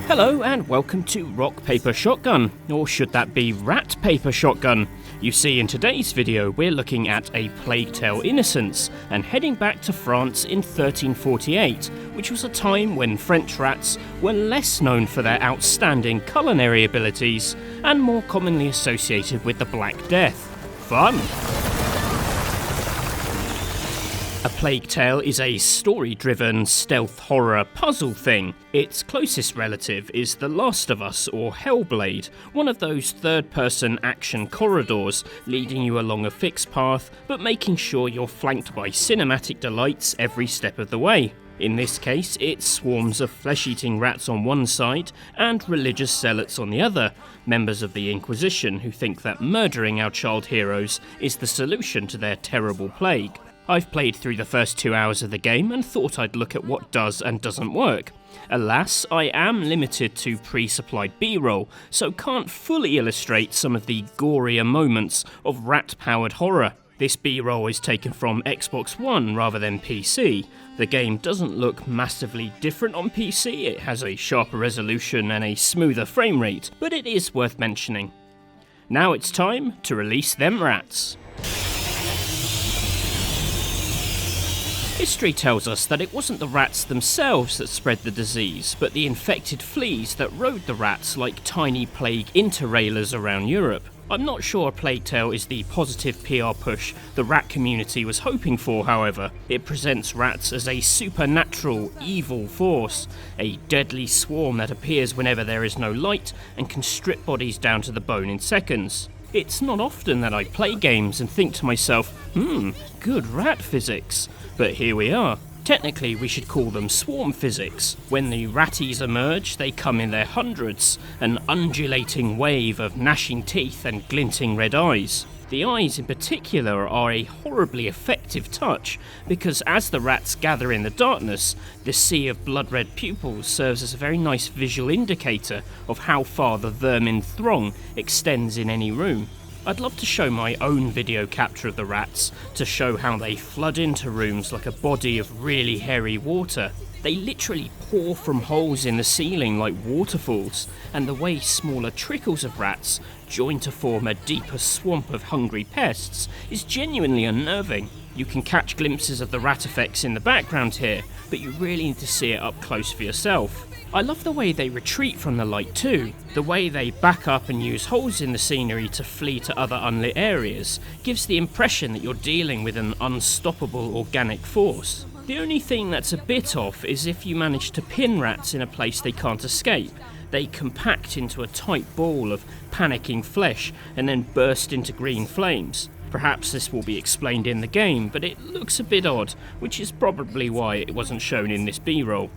Hello and welcome to Rock Paper Shotgun, or should that be Rat Paper Shotgun? You see, in today's video we're looking at A Plague Tale Innocence and heading back to France in 1348, which was a time when French rats were less known for their outstanding culinary abilities and more commonly associated with the Black Death. Fun! A Plague Tale is a story-driven stealth horror puzzle thing. Its closest relative is The Last of Us or Hellblade, one of those third-person action corridors leading you along a fixed path but making sure you're flanked by cinematic delights every step of the way. In this case, it's swarms of flesh-eating rats on one side and religious zealots on the other, members of the Inquisition who think that murdering our child heroes is the solution to their terrible plague. I've played through the first 2 hours of the game and thought I'd look at what does and doesn't work. Alas, I am limited to pre-supplied B-roll, so can't fully illustrate some of the gorier moments of rat-powered horror. This B-roll is taken from Xbox One rather than PC. The game doesn't look massively different on PC, it has a sharper resolution and a smoother frame rate, but it is worth mentioning. Now it's time to release them rats. History tells us that it wasn't the rats themselves that spread the disease, but the infected fleas that rode the rats like tiny plague interrailers around Europe. I'm not sure A Plague Tale is the positive PR push the rat community was hoping for, however. It presents rats as a supernatural, evil force, a deadly swarm that appears whenever there is no light and can strip bodies down to the bone in seconds. It's not often that I play games and think to myself, good rat physics. But here we are. Technically, we should call them swarm physics. When the ratties emerge, they come in their hundreds, an undulating wave of gnashing teeth and glinting red eyes. The eyes in particular are a horribly effective touch, because as the rats gather in the darkness, the sea of blood-red pupils serves as a very nice visual indicator of how far the vermin throng extends in any room. I'd love to show my own video capture of the rats to show how they flood into rooms like a body of really hairy water. They literally pour from holes in the ceiling like waterfalls, and the way smaller trickles of rats join to form a deeper swamp of hungry pests is genuinely unnerving. You can catch glimpses of the rat effects in the background here, but you really need to see it up close for yourself. I love the way they retreat from the light too. The way they back up and use holes in the scenery to flee to other unlit areas gives the impression that you're dealing with an unstoppable organic force. The only thing that's a bit off is if you manage to pin rats in a place they can't escape. They compact into a tight ball of panicking flesh and then burst into green flames. Perhaps this will be explained in the game, but it looks a bit odd, which is probably why it wasn't shown in this B-roll.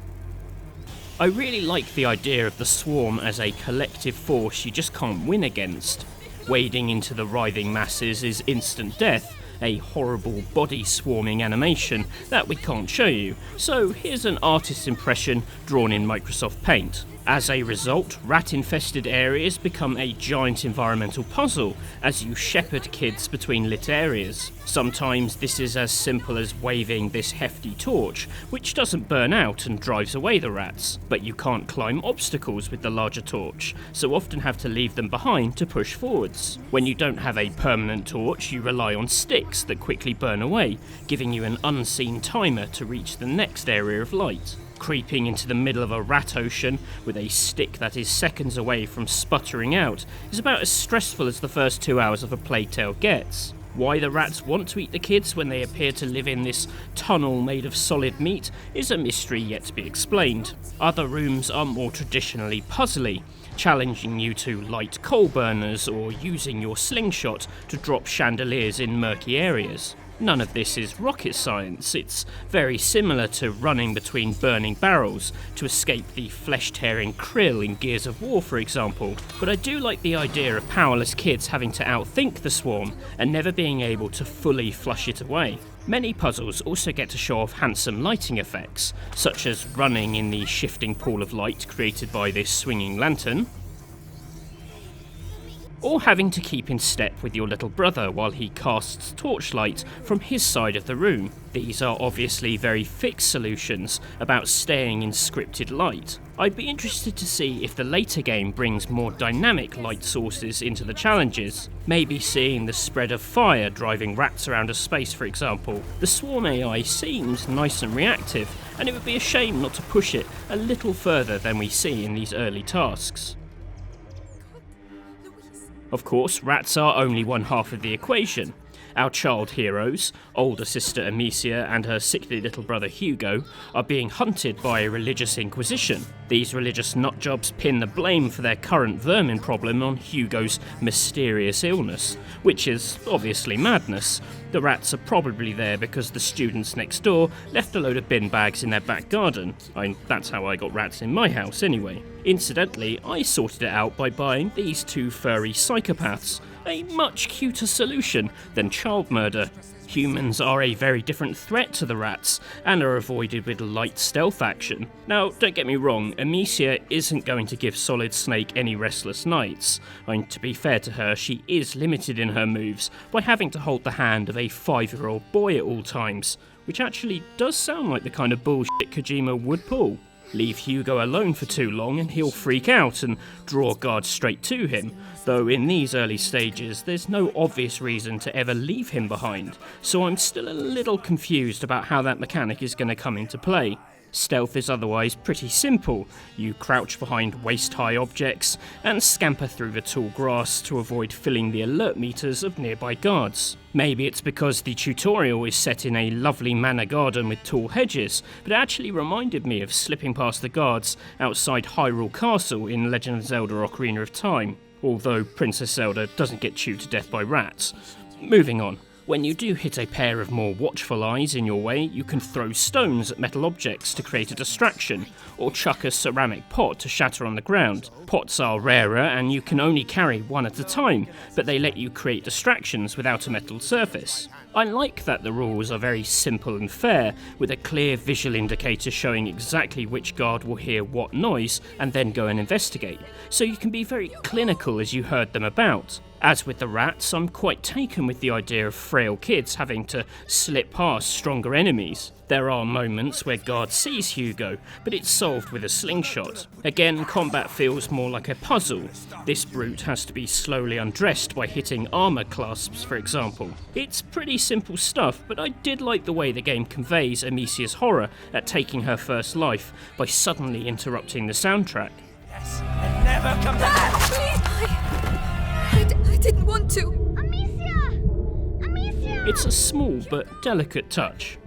I really like the idea of the swarm as a collective force you just can't win against. Wading into the writhing masses is instant death, a horrible body swarming animation that we can't show you, so here's an artist's impression drawn in Microsoft Paint. As a result, rat-infested areas become a giant environmental puzzle as you shepherd kids between lit areas. Sometimes this is as simple as waving this hefty torch, which doesn't burn out and drives away the rats, but you can't climb obstacles with the larger torch, so often have to leave them behind to push forwards. When you don't have a permanent torch, you rely on sticks that quickly burn away, giving you an unseen timer to reach the next area of light. Creeping into the middle of a rat ocean with a stick that is seconds away from sputtering out is about as stressful as the first 2 hours of A Plague Tale gets. Why the rats want to eat the kids when they appear to live in this tunnel made of solid meat is a mystery yet to be explained. Other rooms are more traditionally puzzly, challenging you to light coal burners or using your slingshot to drop chandeliers in murky areas. None of this is rocket science, it's very similar to running between burning barrels to escape the flesh-tearing krill in Gears of War, for example. But I do like the idea of powerless kids having to outthink the swarm and never being able to fully flush it away. Many puzzles also get to show off handsome lighting effects, such as running in the shifting pool of light created by this swinging lantern, or having to keep in step with your little brother while he casts torchlight from his side of the room. These are obviously very fixed solutions about staying in scripted light. I'd be interested to see if the later game brings more dynamic light sources into the challenges. Maybe seeing the spread of fire driving rats around a space, for example. The swarm AI seems nice and reactive, and it would be a shame not to push it a little further than we see in these early tasks. Of course, rats are only one half of the equation. Our child heroes, older sister Amicia and her sickly little brother Hugo, are being hunted by a religious inquisition. These religious nutjobs pin the blame for their current vermin problem on Hugo's mysterious illness, which is obviously madness. The rats are probably there because the students next door left a load of bin bags in their back garden. That's how I got rats in my house anyway. Incidentally, I sorted it out by buying these two furry psychopaths. A much cuter solution than child murder. Humans are a very different threat to the rats, and are avoided with light stealth action. Now, don't get me wrong, Amicia isn't going to give Solid Snake any restless nights. To be fair to her, she is limited in her moves by having to hold the hand of a 5-year-old boy at all times, which actually does sound like the kind of bullshit Kojima would pull. Leave Hugo alone for too long and he'll freak out and draw guards straight to him, though in these early stages there's no obvious reason to ever leave him behind, so I'm still a little confused about how that mechanic is going to come into play. Stealth is otherwise pretty simple. You crouch behind waist-high objects and scamper through the tall grass to avoid filling the alert meters of nearby guards. Maybe it's because the tutorial is set in a lovely manor garden with tall hedges, but it actually reminded me of slipping past the guards outside Hyrule Castle in Legend of Zelda Ocarina of Time, although Princess Zelda doesn't get chewed to death by rats. Moving on. When you do hit a pair of more watchful eyes in your way, you can throw stones at metal objects to create a distraction, or chuck a ceramic pot to shatter on the ground. Pots are rarer and you can only carry one at a time, but they let you create distractions without a metal surface. I like that the rules are very simple and fair, with a clear visual indicator showing exactly which guard will hear what noise and then go and investigate, so you can be very clinical as you herd them about. As with the rats, I'm quite taken with the idea of frail kids having to slip past stronger enemies. There are moments where guard sees Hugo, but it's solved with a slingshot. Again, combat feels more like a puzzle. This brute has to be slowly undressed by hitting armor clasps, for example. It's pretty simple stuff, but I did like the way the game conveys Amicia's horror at taking her first life by suddenly interrupting the soundtrack. Yes, and never come back! I didn't want to. Amicia! Amicia! It's a small but delicate touch.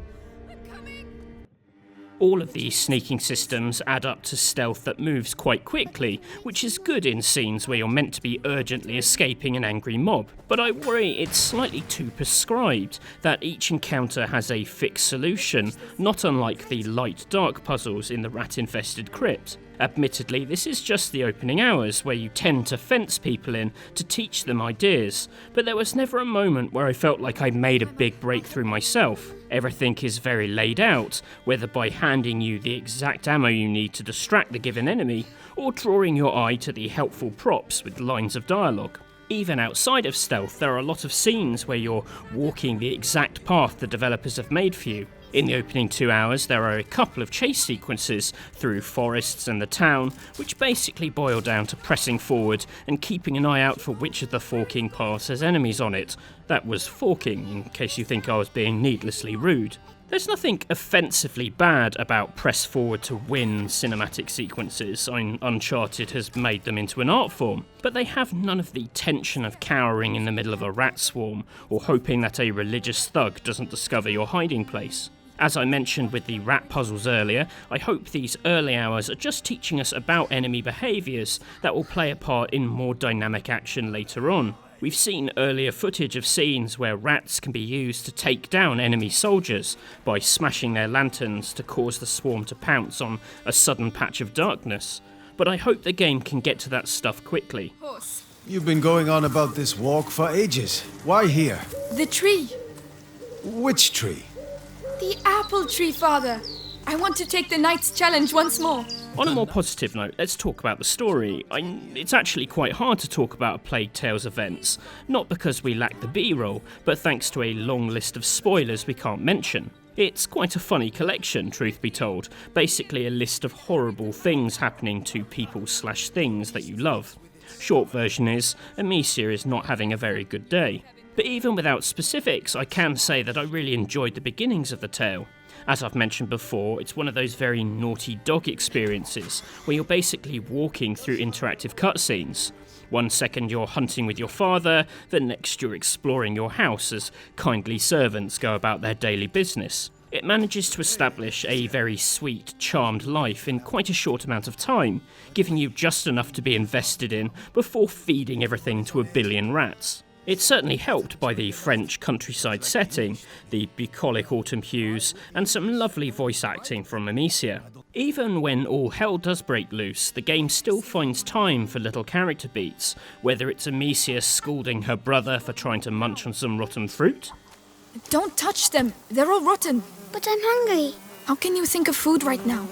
All of these sneaking systems add up to stealth that moves quite quickly, which is good in scenes where you're meant to be urgently escaping an angry mob. But I worry it's slightly too prescribed, that each encounter has a fixed solution, not unlike the light-dark puzzles in the rat-infested crypt. Admittedly, this is just the opening hours, where you tend to fence people in to teach them ideas, but there was never a moment where I felt like I made a big breakthrough myself. Everything is very laid out, whether by handing you the exact ammo you need to distract the given enemy, or drawing your eye to the helpful props with lines of dialogue. Even outside of stealth, there are a lot of scenes where you're walking the exact path the developers have made for you. In the opening 2 hours, there are a couple of chase sequences through forests and the town, which basically boil down to pressing forward and keeping an eye out for which of the forking paths has enemies on it. That was forking, in case you think I was being needlessly rude. There's nothing offensively bad about press forward to win cinematic sequences. Uncharted has made them into an art form, but they have none of the tension of cowering in the middle of a rat swarm, or hoping that a religious thug doesn't discover your hiding place. As I mentioned with the rat puzzles earlier, I hope these early hours are just teaching us about enemy behaviours that will play a part in more dynamic action later on. We've seen earlier footage of scenes where rats can be used to take down enemy soldiers by smashing their lanterns to cause the swarm to pounce on a sudden patch of darkness, but I hope the game can get to that stuff quickly. Horse. You've been going on about this walk for ages. Why here? The tree. Which tree? The apple tree, Father. I want to take the knight's challenge once more. On a more positive note, let's talk about the story. It's actually quite hard to talk about A Plague Tale's events, not because we lack the B-roll, but thanks to a long list of spoilers we can't mention. It's quite a funny collection, truth be told, basically a list of horrible things happening to people/things that you love. Short version is, Amicia is not having a very good day. But even without specifics, I can say that I really enjoyed the beginnings of the tale. As I've mentioned before, it's one of those very naughty dog experiences, where you're basically walking through interactive cutscenes. One second you're hunting with your father, the next you're exploring your house as kindly servants go about their daily business. It manages to establish a very sweet, charmed life in quite a short amount of time, giving you just enough to be invested in before feeding everything to a billion rats. It's certainly helped by the French countryside setting, the bucolic autumn hues, and some lovely voice acting from Amicia. Even when all hell does break loose, the game still finds time for little character beats, whether it's Amicia scolding her brother for trying to munch on some rotten fruit. Don't touch them. They're all rotten. But I'm hungry. How can you think of food right now?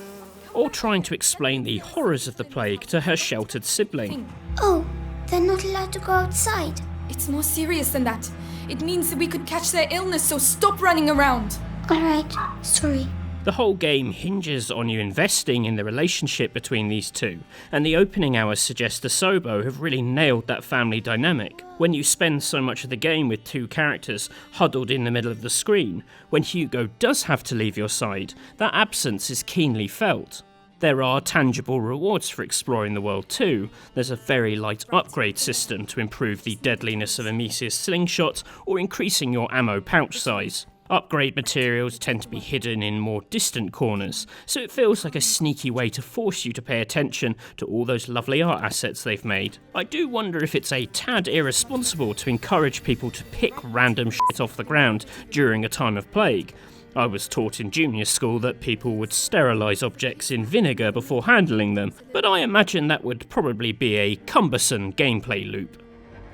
Or trying to explain the horrors of the plague to her sheltered sibling. Oh, they're not allowed to go outside. It's more serious than that. It means that we could catch their illness, so stop running around. Alright, sorry. The whole game hinges on you investing in the relationship between these two, and the opening hours suggest Asobo have really nailed that family dynamic. When you spend so much of the game with two characters huddled in the middle of the screen, when Hugo does have to leave your side, that absence is keenly felt. There are tangible rewards for exploring the world too. There's a very light upgrade system to improve the deadliness of Amicia's slingshot or increasing your ammo pouch size. Upgrade materials tend to be hidden in more distant corners, so it feels like a sneaky way to force you to pay attention to all those lovely art assets they've made. I do wonder if it's a tad irresponsible to encourage people to pick random shit off the ground during a time of plague. I was taught in junior school that people would sterilise objects in vinegar before handling them, but I imagine that would probably be a cumbersome gameplay loop.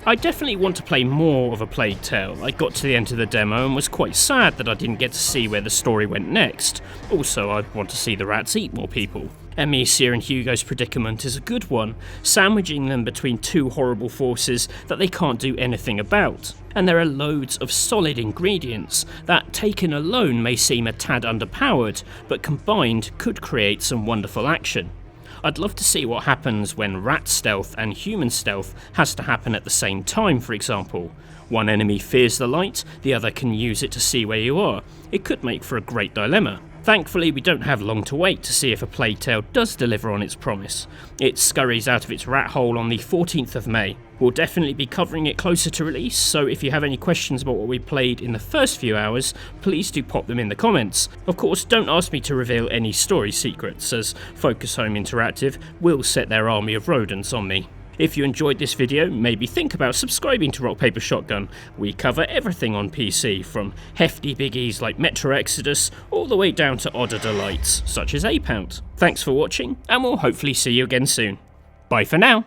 I definitely want to play more of A Plague Tale. I got to the end of the demo and was quite sad that I didn't get to see where the story went next. Also, I'd want to see the rats eat more people. Amicia and Hugo's predicament is a good one, sandwiching them between two horrible forces that they can't do anything about. And there are loads of solid ingredients that, taken alone, may seem a tad underpowered, but combined could create some wonderful action. I'd love to see what happens when rat stealth and human stealth has to happen at the same time, for example. One enemy fears the light, the other can use it to see where you are. It could make for a great dilemma. Thankfully, we don't have long to wait to see if A Plague Tale does deliver on its promise. It scurries out of its rat hole on the 14th of May. We'll definitely be covering it closer to release, so if you have any questions about what we played in the first few hours, please do pop them in the comments. Of course, don't ask me to reveal any story secrets, as Focus Home Interactive will set their army of rodents on me. If you enjoyed this video, maybe think about subscribing to Rock Paper Shotgun. We cover everything on PC, from hefty biggies like Metro Exodus, all the way down to odder delights, such as Ape Out. Thanks for watching, and we'll hopefully see you again soon. Bye for now!